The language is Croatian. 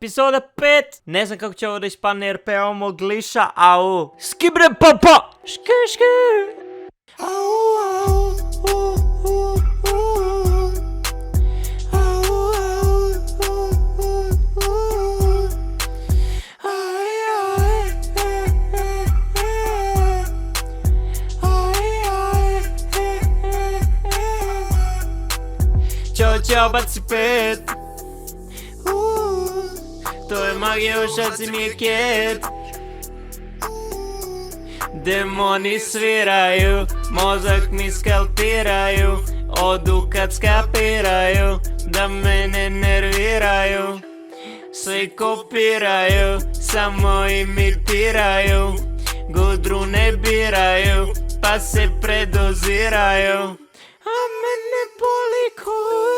Epizoda 5. Ne znam kako će ovo da ispadne jer pevamo gliša, au. Skibre papa. Ške. Ćao baci pet. To je magija u šaci mi je ket. Demoni sviraju, mozak mi skalpiraju. Odu kad skapiraju da mene nerviraju. Sve kopiraju, samo imitiraju. Gudru ne biraju, pa se predoziraju. A mene boli kur.